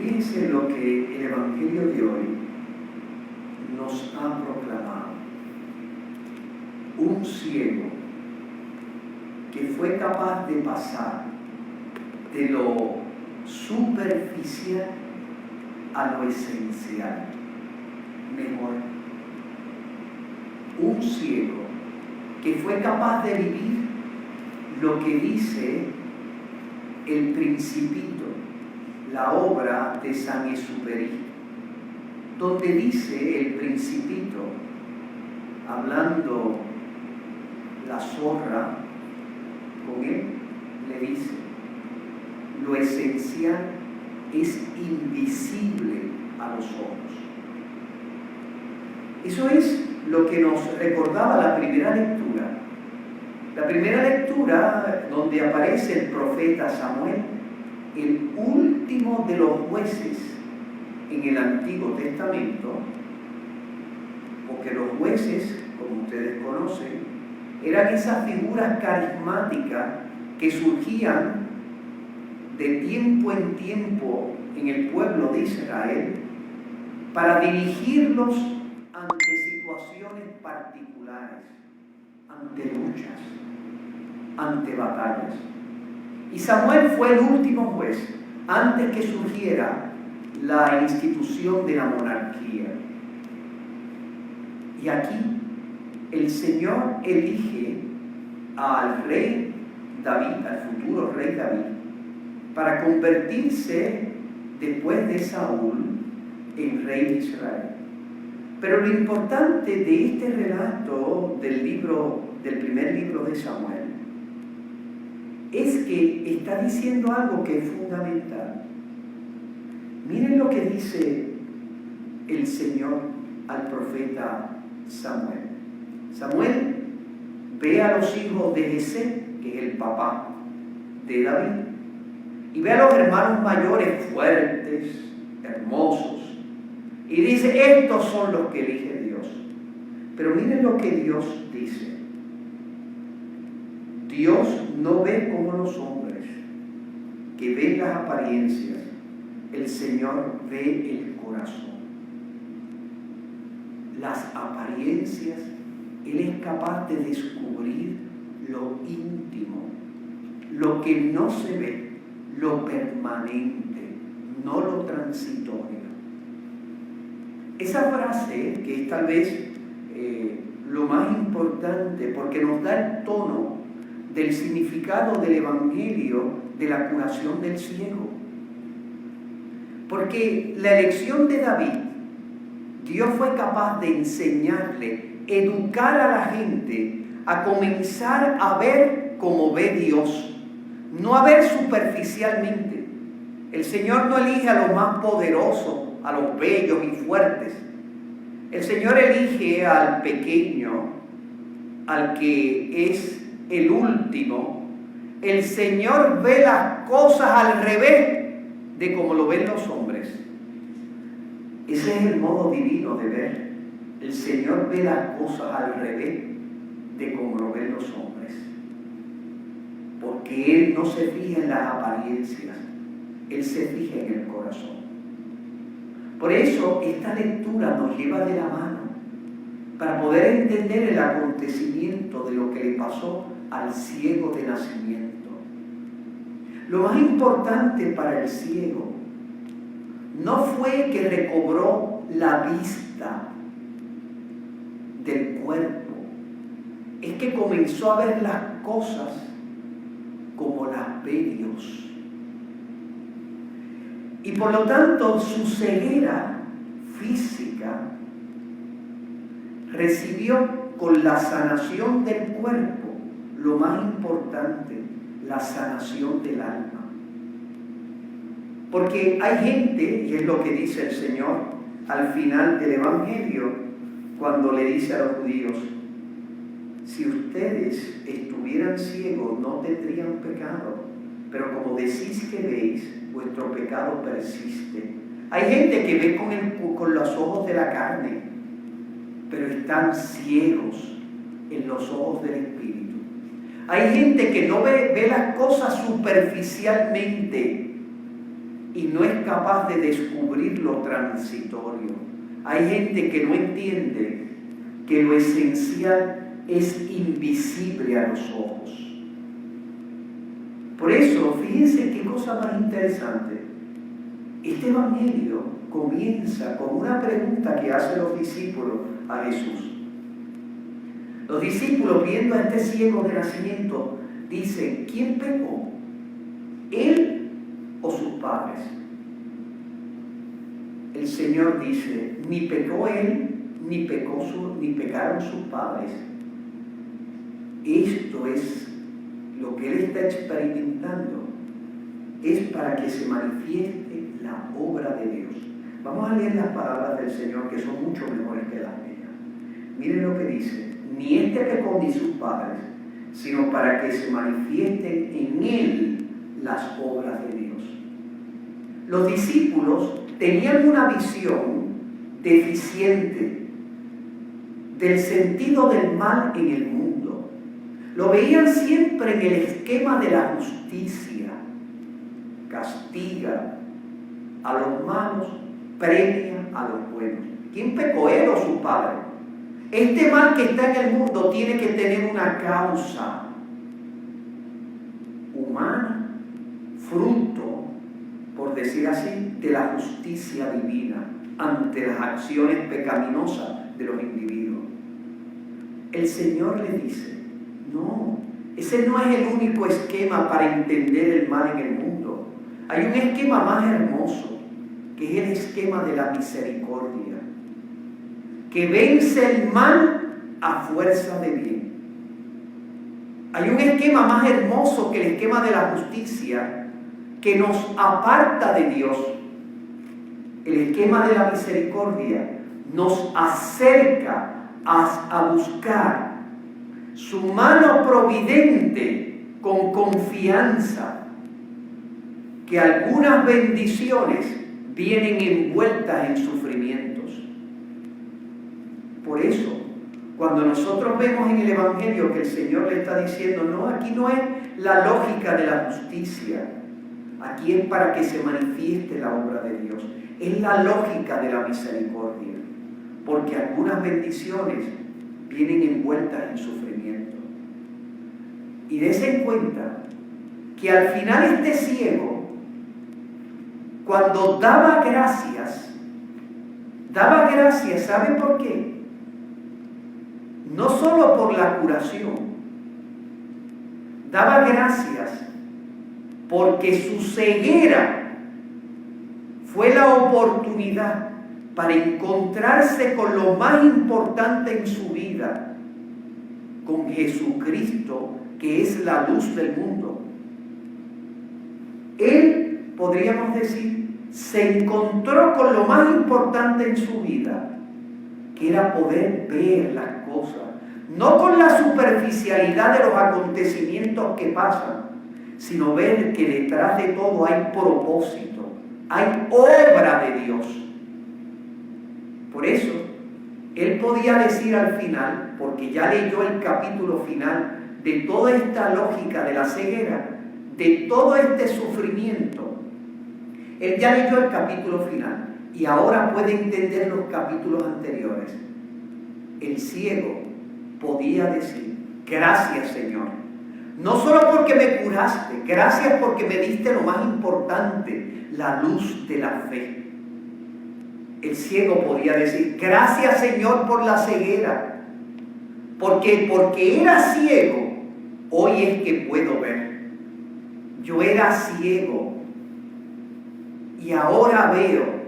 Fíjense lo que el Evangelio de hoy nos ha proclamado. Un ciego que fue capaz de pasar de lo superficial a lo esencial. Mejor. Un ciego que fue capaz de vivir lo que dice el Principito, la obra de Saint-Exupéry, donde dice el Principito, hablando la zorra con él, le dice: lo esencial es invisible a los ojos. Eso es lo que nos recordaba la primera lectura. La primera lectura donde aparece el profeta Samuel, el último de los jueces en el Antiguo Testamento, porque los jueces, como ustedes conocen, eran esas figuras carismáticas que surgían de tiempo en tiempo en el pueblo de Israel para dirigirlos ante situaciones particulares, ante luchas, ante batallas. Y Samuel fue el último juez antes que surgiera la institución de la monarquía. Y aquí el Señor elige al rey David, al futuro rey David, para convertirse después de Saúl en rey de Israel. Pero lo importante de este relato del primer libro de Samuel es que está diciendo algo que es fundamental. Miren lo que dice el Señor al profeta Samuel. Samuel ve a los hijos de Jesé, que es el papá de David, y ve a los hermanos mayores fuertes, hermosos, y dice: estos son los que elige Dios. Pero miren lo que Dios dice. Dios no ve como los hombres, que ven las apariencias. El Señor ve el corazón. Las apariencias, Él es capaz de descubrir lo íntimo, lo que no se ve, lo permanente, no lo transitorio. Esa frase, que es tal vez lo más importante, porque nos da el tono del significado del Evangelio de la curación del ciego. Porque la elección de David, Dios fue capaz de enseñarle, educar a la gente a comenzar a ver como ve Dios, no a ver superficialmente. El Señor no elige a los más poderosos, a los bellos y fuertes. El Señor elige al pequeño, al que es el último. El Señor ve las cosas al revés de como lo ven los hombres. Ese es el modo divino de ver. El Señor ve las cosas al revés de como lo ven los hombres. Porque Él no se fija en las apariencias, Él se fija en el corazón. Por eso esta lectura nos lleva de la mano para poder entender el acontecimiento de lo que le pasó al ciego de nacimiento. Lo más importante para el ciego no fue que recobró la vista del cuerpo, es que comenzó a ver las cosas como las ve Dios. Y por lo tanto su ceguera física recibió con la sanación del cuerpo, lo más importante, la sanación del alma. Porque hay gente, y es lo que dice el Señor al final del Evangelio, cuando le dice a los judíos: si ustedes estuvieran ciegos no tendrían pecado, pero como decís que veis, vuestro pecado persiste. Hay gente que ve con los ojos de la carne, pero están ciegos en los ojos del Espíritu. Hay gente que no ve las cosas superficialmente, y no es capaz de descubrir lo transitorio. Hay gente que no entiende que lo esencial es invisible a los ojos. Por eso, fíjense qué cosa más interesante. Este evangelio comienza con una pregunta que hacen los discípulos a Jesús. Los discípulos, viendo a este ciego de nacimiento, dicen: ¿quién pecó? ¿Él o sus padres? El Señor dice: ni pecó él, ni pecaron sus padres. Esto es lo que él está experimentando. Es para que se manifieste la obra de Dios. Vamos a leer las palabras del Señor, que son mucho mejores que las mías. Miren lo que dice: ni este pecó ni sus padres, sino para que se manifiesten en él las obras de Dios. Los discípulos tenían una visión deficiente del sentido del mal en el mundo. Lo veían siempre en el esquema de la justicia. Castiga a los malos, premia a los buenos. ¿Quién pecó, él o su padre? Este mal que está en el mundo tiene que tener una causa humana, fruto, por decir así, de la justicia divina ante las acciones pecaminosas de los individuos. El Señor le dice: no, ese no es el único esquema para entender el mal en el mundo. Hay un esquema más hermoso, que es el esquema de la misericordia, que vence el mal a fuerza de bien. Hay un esquema más hermoso que el esquema de la justicia, que nos aparta de Dios. El esquema de la misericordia nos acerca a buscar su mano providente con confianza, que algunas bendiciones vienen envueltas en sufrimientos. Por eso, cuando nosotros vemos en el Evangelio que el Señor le está diciendo: no, aquí no es la lógica de la justicia, aquí es para que se manifieste la obra de Dios, es la lógica de la misericordia, porque algunas bendiciones vienen envueltas en sufrimiento. Y dése en cuenta que al final este ciego, cuando daba gracias, ¿saben por qué? No solo por la curación, daba gracias porque su ceguera fue la oportunidad para encontrarse con lo más importante en su vida, con Jesucristo, que es la luz del mundo. Él, podríamos decir, se encontró con lo más importante en su vida, que era poder ver las cosas, no con la superficialidad de los acontecimientos que pasan, sino ver que detrás de todo hay propósito, hay obra de Dios. Por eso, él podía decir al final, porque ya leyó el capítulo final de toda esta lógica de la ceguera, de todo este sufrimiento, él ya leyó el capítulo final y ahora puede entender los capítulos anteriores. El ciego podía decir: gracias, Señor, no solo porque me curaste, gracias porque me diste lo más importante, la luz de la fe. El ciego podía decir: gracias, Señor, por la ceguera, porque era ciego, hoy es que puedo ver. Yo era ciego y ahora veo.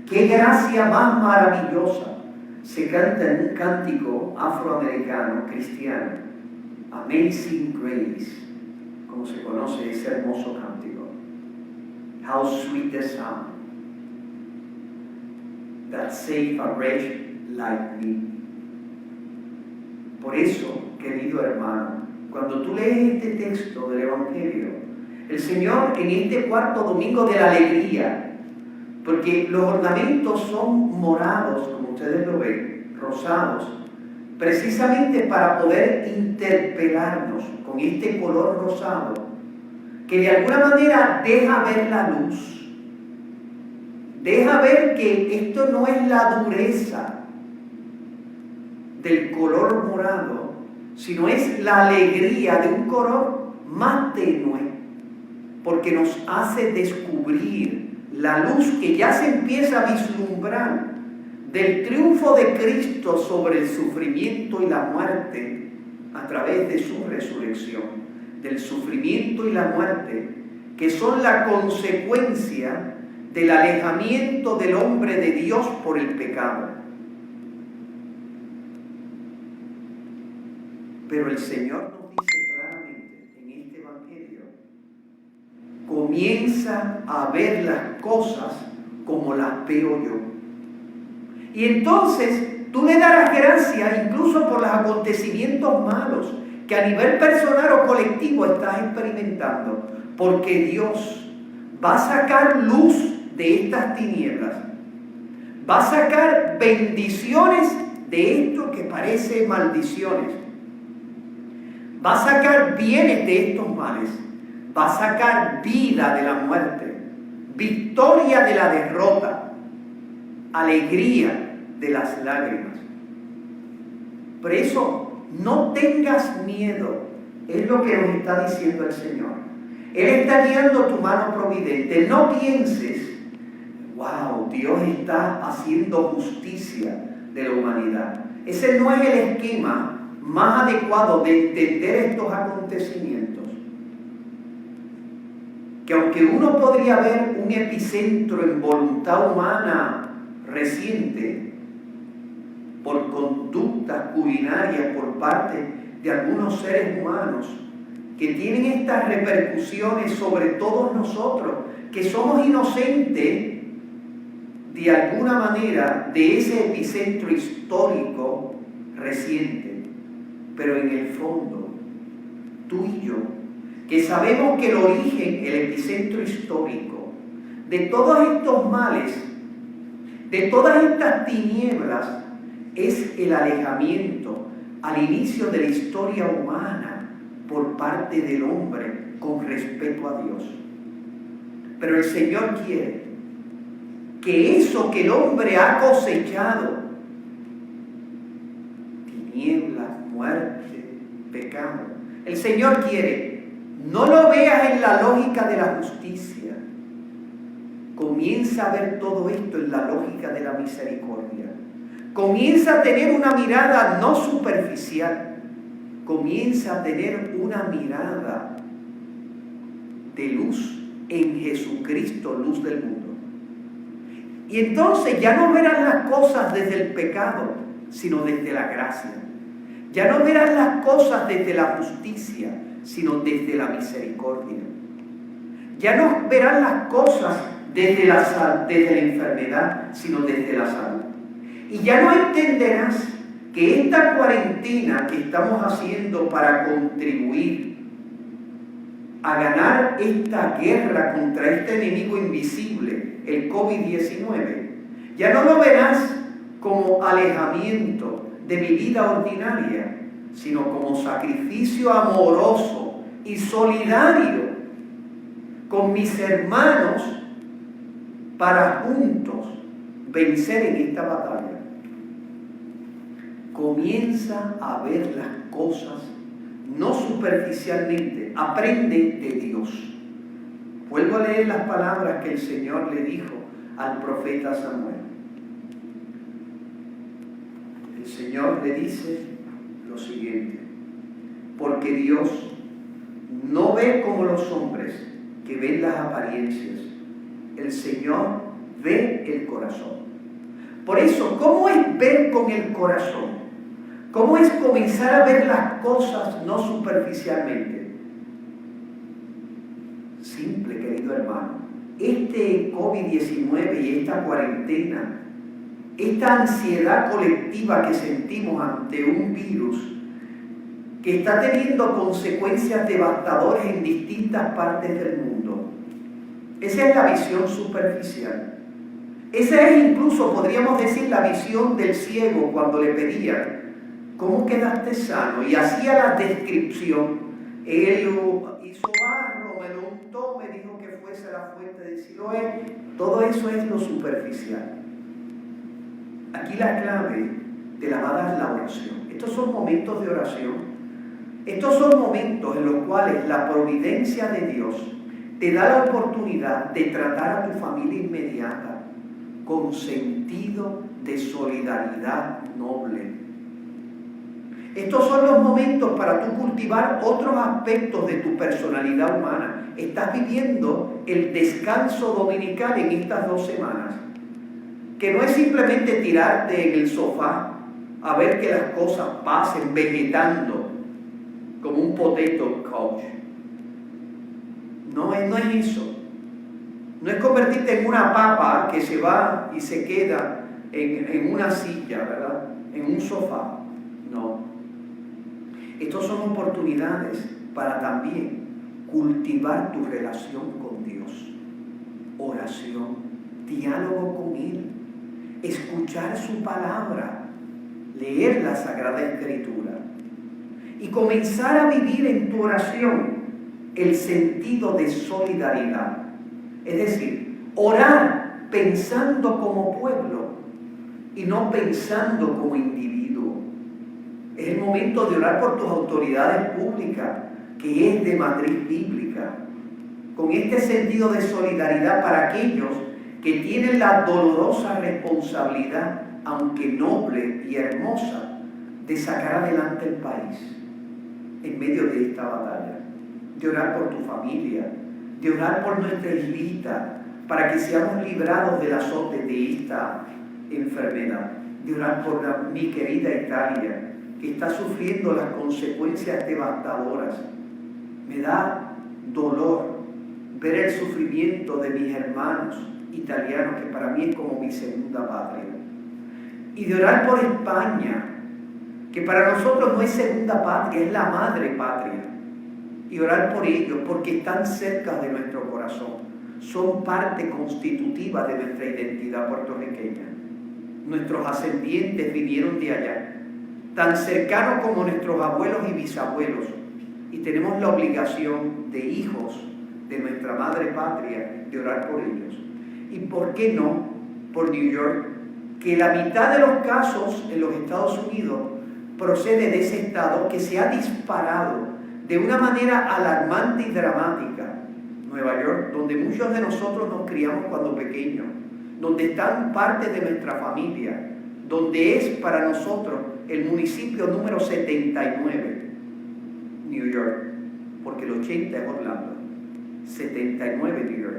¡Qué gracia más maravillosa! Se canta en un cántico afroamericano, cristiano, Amazing Grace, como se conoce ese hermoso cántico. How sweet the sound that saved a wretch like me. Por eso, querido hermano, cuando tú lees este texto del Evangelio, el Señor en este cuarto domingo de la alegría, porque los ornamentos son morados, como ustedes lo ven, rosados, precisamente para poder interpelarnos con este color rosado, que de alguna manera deja ver la luz, Deja ver que esto no es la dureza del color morado, sino es la alegría de un color más tenue, porque nos hace descubrir la luz que ya se empieza a vislumbrar del triunfo de Cristo sobre el sufrimiento y la muerte a través de su resurrección, del sufrimiento y la muerte, que son la consecuencia del alejamiento del hombre de Dios por el pecado. Pero el Señor nos dice claramente en este Evangelio, comienza a ver las cosas como las veo yo. Y entonces tú le darás gracias incluso por los acontecimientos malos que a nivel personal o colectivo estás experimentando, porque Dios va a sacar luz de estas tinieblas, va a sacar bendiciones de esto que parece maldiciones, va a sacar bienes de estos males, va a sacar vida de la muerte, victoria de la derrota, alegría de las lágrimas. Por eso, no tengas miedo, es lo que nos está diciendo el Señor. Él está guiando tu mano providente. No pienses, wow, Dios está haciendo justicia de la humanidad. Ese no es el esquema más adecuado de entender estos acontecimientos. Que aunque uno podría ver un epicentro en voluntad humana reciente, por conductas culinarias por parte de algunos seres humanos, que tienen estas repercusiones sobre todos nosotros, que somos inocentes de alguna manera de ese epicentro histórico reciente. Pero en el fondo, tú y yo, que sabemos que el origen, el epicentro histórico de todos estos males, de todas estas tinieblas, es el alejamiento al inicio de la historia humana por parte del hombre con respecto a Dios. Pero el Señor quiere que eso que el hombre ha cosechado, tinieblas, muerte, pecado, el Señor quiere, no lo veas en la lógica de la justicia, comienza a ver todo esto en la lógica de la misericordia. Comienza a tener una mirada no superficial, comienza a tener una mirada de luz en Jesucristo, luz del mundo. Y entonces ya no verás las cosas desde el pecado, sino desde la gracia. Ya no verás las cosas desde la justicia, sino desde la misericordia. Ya no verás las cosas desde la enfermedad, sino desde la salud. Y ya no entenderás que esta cuarentena que estamos haciendo para contribuir a ganar esta guerra contra este enemigo invisible, el COVID-19, ya no lo verás como alejamiento de mi vida ordinaria, sino como sacrificio amoroso y solidario con mis hermanos para juntos vencer en esta batalla. Comienza a ver las cosas no superficialmente, aprende de Dios. Vuelvo a leer las palabras que el Señor le dijo al profeta Samuel. El Señor le dice lo siguiente: porque Dios no ve como los hombres que ven las apariencias, el Señor ve el corazón. Por eso, ¿cómo es ver con el corazón? ¿Cómo es comenzar a ver las cosas no superficialmente? Simple, querido hermano. Este COVID-19 y esta cuarentena, esta ansiedad colectiva que sentimos ante un virus que está teniendo consecuencias devastadoras en distintas partes del mundo, esa es la visión superficial. Esa es incluso, podríamos decir, la visión del ciego cuando le pedían: ¿cómo quedaste sano? Y hacía la descripción. Él hizo barro, me lo untó, me dijo que fuese a la fuente de Siloé, Todo eso es lo superficial. Aquí la clave te la va a dar la oración. Estos son momentos de oración. Estos son momentos en los cuales la providencia de Dios te da la oportunidad de tratar a tu familia inmediata con sentido de solidaridad noble. Estos son los momentos para tú cultivar otros aspectos de tu personalidad humana. Estás viviendo el descanso dominical en estas 2 semanas, que no es simplemente tirarte en el sofá a ver que las cosas pasen vegetando como un potato couch. No es eso. No es convertirte en una papa que se va y se queda en una silla, ¿verdad? En un sofá. No. Estas son oportunidades para también cultivar tu relación con Dios. Oración, diálogo con Él, escuchar su palabra, leer la Sagrada Escritura y comenzar a vivir en tu oración el sentido de solidaridad. Es decir, orar pensando como pueblo y no pensando como individuo. Es el momento de orar por tus autoridades públicas, que es de matriz bíblica, con este sentido de solidaridad para aquellos que tienen la dolorosa responsabilidad, aunque noble y hermosa, de sacar adelante el país en medio de esta batalla. De orar por tu familia, de orar por nuestra islita, para que seamos librados del azote de esta enfermedad. De orar por mi querida Italia, que está sufriendo las consecuencias devastadoras. Me da dolor ver el sufrimiento de mis hermanos italianos, que para mí es como mi segunda patria. Y de orar por España, que para nosotros no es segunda patria, es la madre patria. Y orar por ellos, porque están cerca de nuestro corazón. Son parte constitutiva de nuestra identidad puertorriqueña. Nuestros ascendientes vinieron de allá, tan cercanos como nuestros abuelos y bisabuelos. Y tenemos la obligación de hijos de nuestra madre patria de orar por ellos. ¿Y por qué no por New York? Que la mitad de los casos en los Estados Unidos procede de ese estado que se ha disparado de una manera alarmante y dramática. Nueva York, donde muchos de nosotros nos criamos cuando pequeños, donde están parte de nuestra familia, donde es para nosotros el municipio número 79, New York, porque el 80 es Orlando, 79 New York.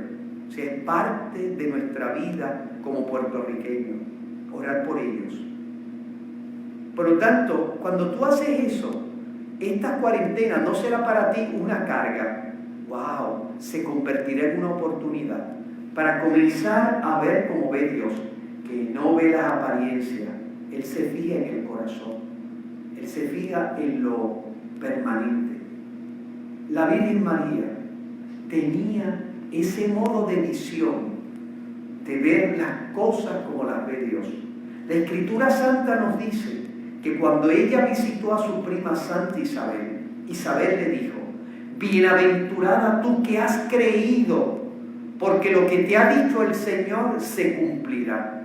O sea, es parte de nuestra vida como puertorriqueños, orar por ellos. Por lo tanto, cuando tú haces eso, esta cuarentena no será para ti una carga. ¡Wow! Se convertirá en una oportunidad para comenzar a ver como ve Dios, que no ve la apariencia. Él se fija en el corazón. Él se fija en lo permanente. La Virgen María tenía ese modo de visión, de ver las cosas como las ve Dios. La Escritura Santa nos dice que cuando ella visitó a su prima Santa Isabel, Isabel le dijo: bienaventurada tú que has creído, porque lo que te ha dicho el Señor se cumplirá.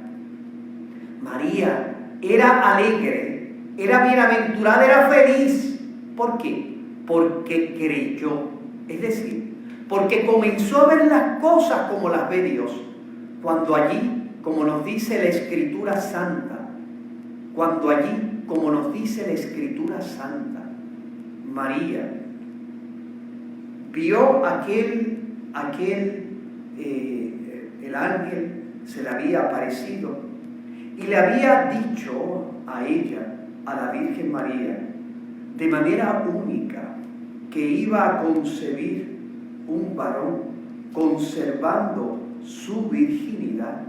María era alegre, era bienaventurada, era feliz. ¿Por qué? Porque creyó. Es decir, porque comenzó a ver las cosas como las ve Dios. Cuando allí, como nos dice la Escritura Santa, cuando allí, como nos dice la Escritura Santa, María vio el ángel se le había aparecido y le había dicho a ella, a la Virgen María, de manera única, que iba a concebir un varón conservando su virginidad.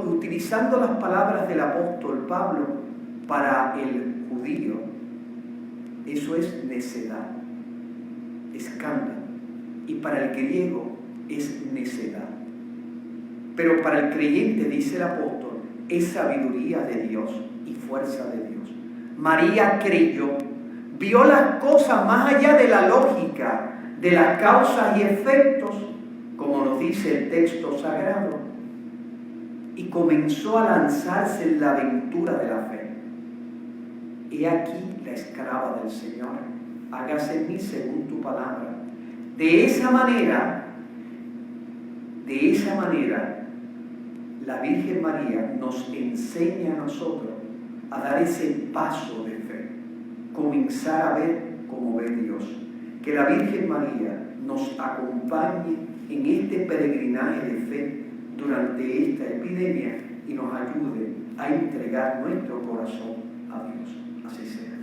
Utilizando las palabras del apóstol Pablo, para el judío eso es necedad, escándalo, y para el griego es necedad. Pero para el creyente, dice el apóstol, es sabiduría de Dios y fuerza de Dios. María creyó, vio las cosas más allá de la lógica, de las causas y efectos, como nos dice el texto sagrado, y comenzó a lanzarse en la aventura de la fe. He aquí la esclava del Señor, hágase en mí según tu palabra. De esa manera, la Virgen María nos enseña a nosotros a dar ese paso de fe, comenzar a ver como ve Dios. Que la Virgen María nos acompañe en este peregrinaje de fe durante esta epidemia y nos ayude a entregar nuestro corazón a Dios. Así sea.